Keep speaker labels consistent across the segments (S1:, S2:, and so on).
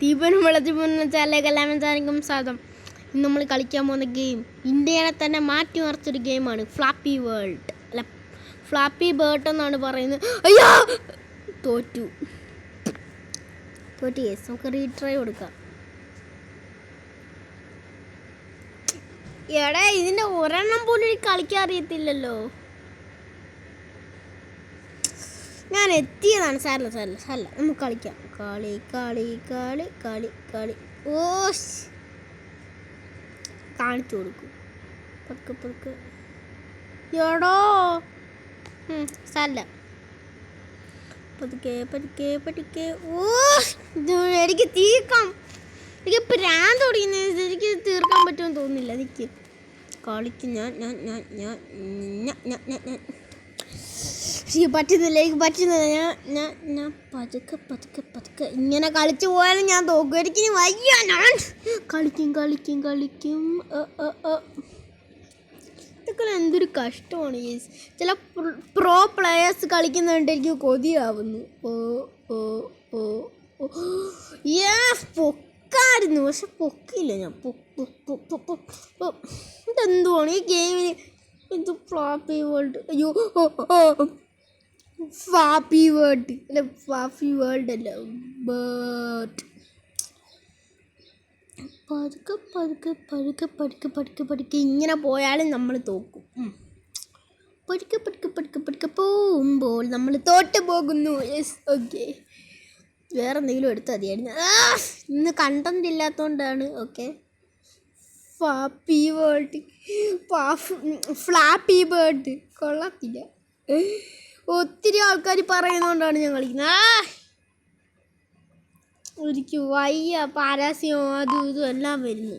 S1: തീപനും വെള്ളത്തിപ്പനും ചാലേക്കെല്ലാം സാധിക്കും സാധം. ഇന്ന് നമ്മൾ കളിക്കാൻ പോകുന്ന ഗെയിം ഇന്ത്യയെ തന്നെ മാറ്റിമറിച്ചൊരു ഗെയിമാണ് ഫ്ലാപ്പി വേൾഡ്. അല്ല, ഫ്ലാപ്പി ബേർഡ് എന്നാണ് പറയുന്നത്. അയ്യോ, തോറ്റു. യെസ്, നമുക്ക് റീട്രൈ കൊടുക്കാം. എടാ, ഇതിൻ്റെ ഒരെണ്ണം പോലും കളിക്കാൻ അറിയത്തില്ലല്ലോ. ഞാൻ എത്തിയതാണ്. സാരല്ല നമുക്ക് കളിക്കാം. കളി ഓ കാണിച്ചു കൊടുക്കും. പതുക്കെ എടോ സാരല്ല, പതുക്കെ ഓ എനിക്ക് തീർക്കാം. എനിക്ക് പ്രാന്ത് ഓടിക്കുന്നത്. എനിക്ക് തീർക്കാൻ പറ്റുമെന്ന് തോന്നുന്നില്ല. എനിക്ക് കളിക്കും പറ്റുന്നില്ല. എനിക്ക് പറ്റുന്നില്ല. ഞാൻ പതുക്കെ ഇങ്ങനെ കളിച്ചു പോയാലും ഞാൻ തോക്കും. എനിക്ക് വയ്യ. ഞാൻ കളിക്കും. ഇതൊക്കെ എന്തൊരു കഷ്ടമാണ്. ചില പ്രോ പ്ലെയേഴ്സ് കളിക്കുന്നുണ്ട്, എനിക്ക് കൊതിയാവുന്നു. പൊക്കായിരുന്നു, പക്ഷെ പൊക്കില്ല ഞാൻ. ഇതെന്തുവാണ് ഈ ഗെയിമിന്? ഇത് ഫ്ലാപ്പി വേൾഡ്. അയ്യോ, ഫ്ലാപ്പി വേൾഡ് അല്ല, ഫ്ലാപ്പി വേൾഡ് അല്ല, ബേർഡ്. പതുക്കെ ഇങ്ങനെ പോയാലും നമ്മൾ തോക്കും. പതുക്കെ പോകുമ്പോൾ നമ്മൾ തോറ്റു പോകുന്നു. Yes, okay. വേറെ എന്തെങ്കിലും എടുത്താൽ മതിയായിരുന്നു. ഇന്ന് കണ്ടന്റ് ഇല്ലാത്തതുകൊണ്ടാണ്. ഓക്കെ, ഫ്ലാപ്പി ബേർഡ് കൊള്ളത്തില്ല. ഒത്തിരി ആൾക്കാർ പറയുന്നതുകൊണ്ടാണ് ഞാൻ കളിക്കുന്നത്. എനിക്ക് വയ്യ. പാരാസ്യം അതും ഇതും എല്ലാം വരുന്നു.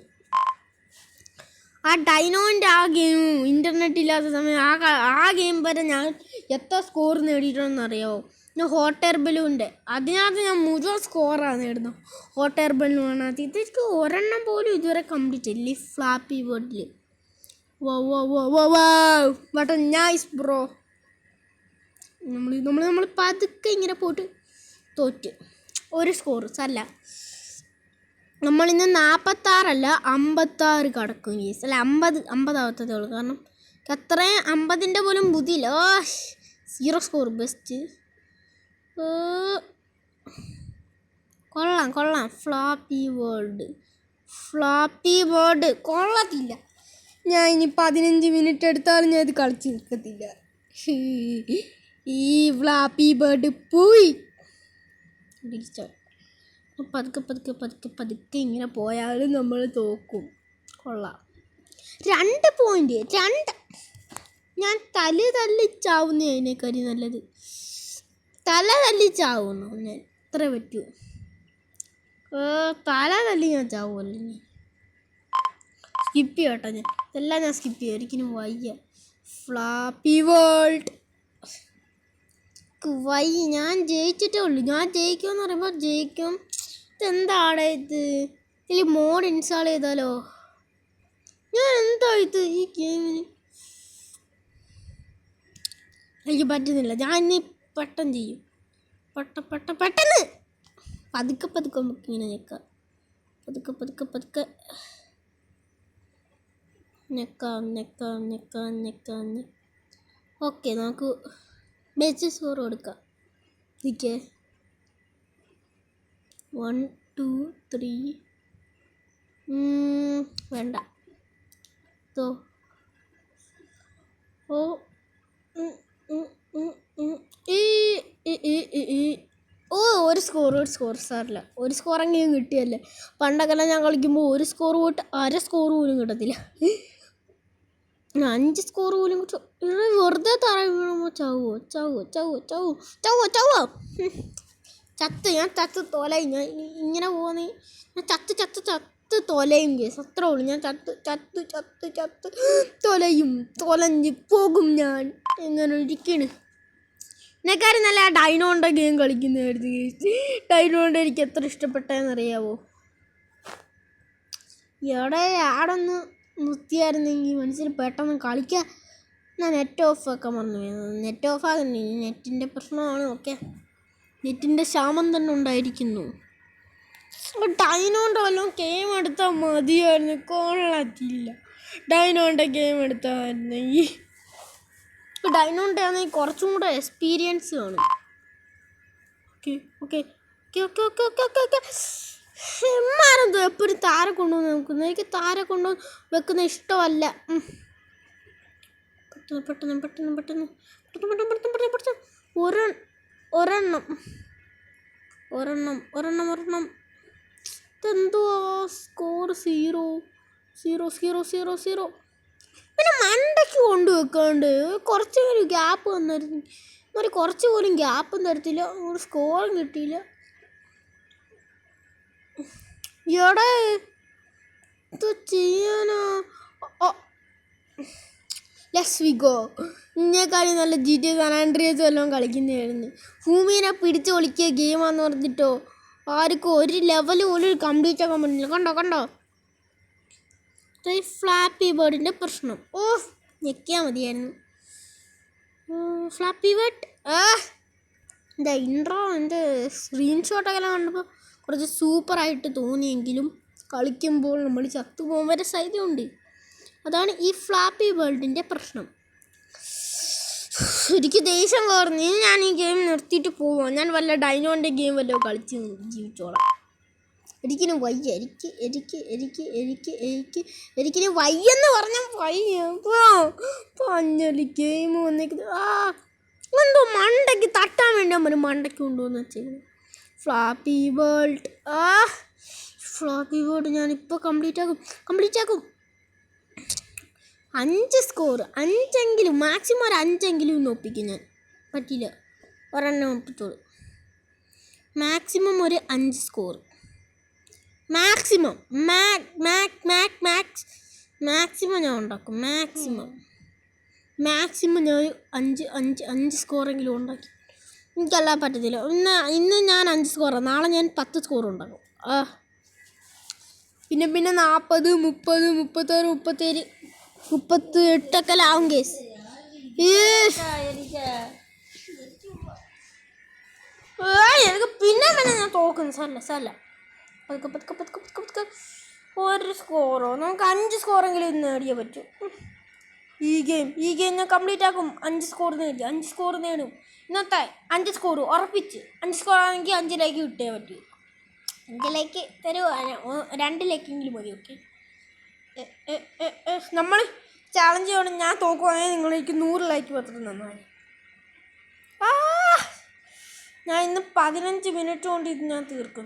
S1: ആ ഡൈനോൻ്റെ ആ ഗെയിമും ഇൻ്റർനെറ്റ് ഇല്ലാത്ത സമയം ആ ഗെയിം വരെ ഞാൻ എത്ര സ്കോർ നേടിയിട്ടുണ്ടെന്ന് അറിയാമോ? ഞാൻ ഹോട്ട് എയർ ബലൂണിൻ്റെ അതിനകത്ത് ഞാൻ മുഴുവൻ സ്കോറാണ് നേടുന്നത്. ഹോട്ട് എയർ ബലൂണിനകത്ത് ഇതെനിക്ക് ഒരെണ്ണം പോലും ഇതുവരെ കംപ്ലീറ്റ് ഇല്ല ഈ ഫ്ലാപ്പി വേർഡിൽ. But nice bro. നമ്മൾ പതുക്കെ ഇങ്ങനെ പോയിട്ട് തോറ്റ്. ഒരു സ്കോർ അല്ല, നമ്മളിന്ന് 46 56 കടക്കും. അല്ല, 50 ആവത്തതേ ഉള്ളൂ. കാരണം അത്രയും 50ൻ്റെ പോലും ബുദ്ധിയില്ല. 0 സ്കോർ. ബെസ്റ്റ്. കൊള്ളാം. ഫ്ലാപ്പി വേൾഡ് കൊള്ളത്തില്ല. ഞാൻ ഇനി 15 മിനിറ്റ് എടുത്താലും ഞാൻ ഇത് കളിച്ച് നിൽക്കത്തില്ല. ഈ ഫ്ലാപ്പി ബേർഡ് പോയി. പതുക്കെ ഇങ്ങനെ പോയാലും നമ്മൾ തോക്കും. കൊള്ളാം. 2 പോയിൻ്റ്. ഞാൻ തല്ലിച്ചാവുന്നു. അതിനേക്കാരി നല്ലത് തല്ലിച്ചാവുന്നു. ഞാൻ എത്ര പറ്റൂ. തല്ലി ഞാൻ ചാവുമല്ലോ. ഞാൻ സ്കിപ്പ് ചെയ്യട്ടോ. ഇതെല്ലാം ഞാൻ സ്കിപ്പ് ചെയ്യും. ഒരിക്കലും വയ്യ. ഫ്ലാപ്പി വേൾഡ് വയ്യ. ഞാൻ ജയിച്ചിട്ടേ ഉള്ളൂ. ഞാൻ ജയിക്കുമെന്ന് പറയുമ്പോൾ ജയിക്കും. ഇതെന്താണ് ഇത്? ഇതിൽ മോഡ് ഇൻസ്റ്റാൾ ചെയ്താലോ? ഞാൻ എന്താ ഇത് ഈ ഗെയിമിന്? എനിക്ക് പറ്റുന്നില്ല. ഞാൻ ഇനി പെട്ടെന്ന് ചെയ്യും. പെട്ടെന്ന് പതുക്കെ നമുക്ക് ഇങ്ങനെ ഞെക്കാം. പതുക്കെ ഞെക്കാം. ഓക്കെ, നമുക്ക് ബെസ്റ്റ് സ്കോർ കൊടുക്കാം. ഇരിക്കേ 1 2 3 വേണ്ട. ഒരു സ്കോർ സാറില്ല. ഒരു സ്കോറെങ്കിലും കിട്ടിയല്ലേ. പണ്ടൊക്കെ ഞാൻ കളിക്കുമ്പോൾ ഒരു സ്കോർ പോയിട്ട് അര സ്കോർ പോലും കിട്ടത്തില്ല. 5 സ്കോർ പോലും കിട്ടും. വെറുതെ തറ വീണുമ്പോൾ ചാവോ. ഞാൻ ചത്ത് തൊലയും. ഞാൻ ഇങ്ങനെ പോകുന്ന ഞാൻ ചത്ത് തൊലയും. കേസ് അത്രേ ഉള്ളൂ. ഞാൻ ചത്ത് തൊലഞ്ഞ് പോകും. ഞാൻ എങ്ങനെ ഇരിക്കണ്. എന്നെക്കാരും നല്ല ഡൈനോൻ്റെ ഗെയിം കളിക്കുന്നതായിരുന്നു. ഡൈനോൻ്റെ എനിക്ക് എത്ര ഇഷ്ടപ്പെട്ടതെന്നറിയാവോ? ആടൊന്ന് നിർത്തിയായിരുന്നെങ്കിൽ മനസ്സിൽ പെട്ടെന്ന് കളിക്കാൻ. ഞാൻ നെറ്റ് ഓഫ് ആക്കാൻ മറന്നു. നെറ്റ് ഓഫ് ആകുന്നു. നെറ്റിൻ്റെ പ്രശ്നമാണ്. ഓക്കെ, നെറ്റിൻ്റെ ക്ഷാമം തന്നെ ഉണ്ടായിരിക്കുന്നു. ഡൈനോൻ്റെ വല്ലതും ഗെയിം എടുത്താൽ മതിയായിരുന്നു. കൊള്ളത്തില്ല. ഡൈനോൻ്റെ ഗെയിം എടുത്തായിരുന്നെങ്കിൽ ഡൈനോൻ്റെ ആണെങ്കിൽ കുറച്ചും കൂടെ എക്സ്പീരിയൻസ് കാണും. Okay okay okay okay okay okay okay okay എമ്മാരെന്തോ എപ്പോഴും താര കൊണ്ടുവന്ന് നോക്കുന്നത്. എനിക്ക് താര കൊണ്ടുവന്ന് വെക്കുന്ന ഇഷ്ടമല്ല. പെട്ടെന്ന് പെട്ടെന്ന് പെട്ടെന്ന് പെട്ടെന്ന് പെട്ടെന്ന് പെട്ടെന്ന് പെട്ടെന്ന് പെട്ടെന്ന് ഒരെണ്ണം ഒരെണ്ണം ഒരെണ്ണം ഒരെണ്ണം ഇതെന്തുവാ സ്കോർ 0 0 0 0 0. പിന്നെ മണ്ടയ്ക്ക് കൊണ്ടുവെക്കാണ്ട് കുറച്ചൊരു ഗ്യാപ്പ് വന്നായിരുന്നു. ഒരു കുറച്ച് പോലും ഗ്യാപ്പും തരത്തില്ല, ഒരു സ്കോറും കിട്ടിയില്ല. എവിടെ ഇത് ചെയ്യാനോ? Let's we go. ഇതിനേക്കാളും നല്ല GTA San Andreas വല്ലതും കളിക്കുന്നതായിരുന്നു. ഭൂമിനെ പിടിച്ച് ഒളിക്കുക ഗെയിമാന്ന് പറഞ്ഞിട്ടോ ആർക്കും ഒരു ലെവൽ പോലും കംപ്ലീറ്റ് ആക്കാൻ പറ്റില്ല. കണ്ടോ കണ്ടോ ഫ്ലാപ്പി ബേർഡിൻ്റെ പ്രശ്നം. ഞെക്കിയാൽ മതിയായിരുന്നു. ഫ്ലാപ്പി ബേർഡ് എൻ്റെ ഇൻട്രോ എൻ്റെ സ്ക്രീൻഷോട്ടൊക്കെ കണ്ടപ്പോൾ കുറച്ച് സൂപ്പറായിട്ട് തോന്നിയെങ്കിലും കളിക്കുമ്പോൾ നമ്മൾ ചത്തുപോകാൻ വരെ സാധ്യതയുണ്ട്. അതാണ് ഈ ഫ്ലാപ്പി ബേർഡിൻ്റെ പ്രശ്നം. എനിക്ക് ദേഷ്യം കുറഞ്ഞ് ഞാൻ ഈ ഗെയിം നിർത്തിയിട്ട് പോവാം. ഞാൻ വല്ല ഡൈനോൻ്റെ ഗെയിം വല്ലതും കളിച്ച് ജീവിച്ചോളാം. എനിക്കിന് വയ്യ. എനിക്കിന് വയ്യെന്ന് പറഞ്ഞാൽ വയ്യ. പഞ്ഞലി ഗെയിം വന്നേക്കുന്നത് എന്തോ മണ്ടയ്ക്ക് തട്ടാൻ വേണ്ടി നമ്മൾ മണ്ടയ്ക്ക് കൊണ്ടുവന്ന് വെച്ചേക്കുന്നത്. ഫ്ലാപ്പി വേൾഡ് ഫ്ലാപ്പി വേൾഡ് ഞാനിപ്പോൾ കംപ്ലീറ്റ് ആക്കും. 5 സ്കോർ 5 മാക്സിമം ഒരു 5 ഇന്ന് ഒപ്പിക്കും ഞാൻ. പറ്റില്ല, ഒരെണ്ണം ഒപ്പിച്ചോളൂ. മാക്സിമം ഒരു 5 സ്കോർ മാക്സിമം മാക്സിമം ഞാൻ ഉണ്ടാക്കും. മാക്സിമം ഞാൻ 5 സ്കോറെങ്കിലും ഉണ്ടാക്കി. എനിക്കല്ലാതെ പറ്റത്തില്ല. ഇന്ന് ഞാൻ 5 സ്കോറാണ്, നാളെ ഞാൻ 10 സ്കോർ ഉണ്ടാക്കും. പിന്നെ 40 30 36 37 38 ആവും കേസ്. എനിക്ക് പിന്നെ ഞാൻ തോക്കുന്നു. സാരല്ല പതുക്കെ ഒരു സ്കോറോ നമുക്ക് 5 സ്കോറെങ്കിലും ഇന്ന് നേടിയേ പറ്റൂ. ഈ ഗെയിം ഞാൻ കംപ്ലീറ്റ് ആക്കും. 5 സ്കോർ നേടും. ഇന്നത്തെ 5 സ്കോർ ഉറപ്പിച്ച്. 5 സ്കോർ ആണെങ്കിൽ 5 ലൈക്ക് കിട്ടേ പറ്റൂ. 5 ലൈക്ക് തരുമോ? 2 ലൈക്കെങ്കിലും മതി. ഓക്കെ, നമ്മൾ ചാലഞ്ച് ചെയ്യണം. ഞാൻ തോക്കുവാണെങ്കിൽ നിങ്ങളേക്ക് 100 ലൈക്ക് മാത്രം നന്നായി. ഞാൻ ഇന്ന് 15 മിനിറ്റ് കൊണ്ട് ഇത് ഞാൻ തീർക്കും.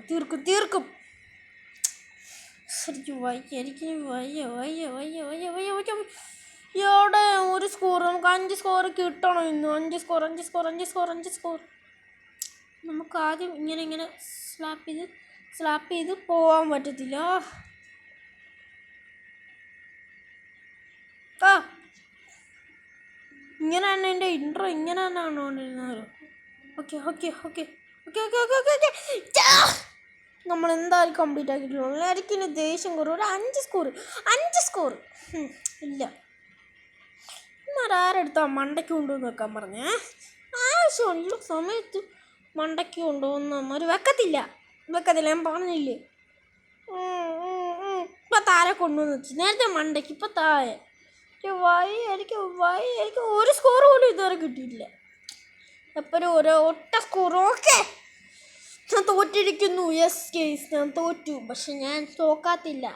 S1: ശരിക്കും വയ്യ. ഇവിടെ ഒരു സ്കോർ നമുക്ക് 5 സ്കോർ കിട്ടണം ഇന്ന്. 5 സ്കോർ നമുക്ക് ആദ്യം ഇങ്ങനെ സ്ലാപ്പ് ചെയ്ത് പോകാൻ പറ്റത്തില്ല. ഇങ്ങനെ തന്നെ എൻ്റെ ഇൻട്രോ ഇങ്ങനെ തന്നെ കണ്ടുകൊണ്ടിരുന്നത്. ഓക്കെ നമ്മൾ എന്തായാലും കംപ്ലീറ്റ് ആക്കിയിട്ടുള്ളൂ. എനിക്കിന് ദേഷ്യം കുറവ്. ഒരു 5 സ്കോർ ഇല്ല. ആരെടുത്താ മണ്ടയ്ക്ക് കൊണ്ടുവന്ന് വെക്കാൻ പറഞ്ഞേ? ആവശ്യമുള്ള സമയത്ത് മണ്ടയ്ക്ക് കൊണ്ടുവന്ന് അവർ വെക്കത്തില്ല. ഞാൻ പറഞ്ഞില്ലേ. ഇപ്പം താഴെ കൊണ്ടുവന്ന് വെച്ചു. നേരത്തെ മണ്ടയ്ക്ക്, ഇപ്പം താഴെ. എനിക്ക് ഒരു സ്കോർ പോലും ഇതുവരെ കിട്ടിയിട്ടില്ല. എപ്പോഴും ഒറ്റ സ്കോർ. ഓക്കെ, ഞാൻ തോറ്റിരിക്കുന്നു. യെസ് കേസ്, ഞാൻ തോറ്റു. പക്ഷെ ഞാൻ തോക്കാത്തില്ല.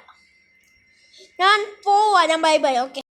S1: ഞാൻ പോവാ. ഞാൻ ബൈ. ഓക്കെ.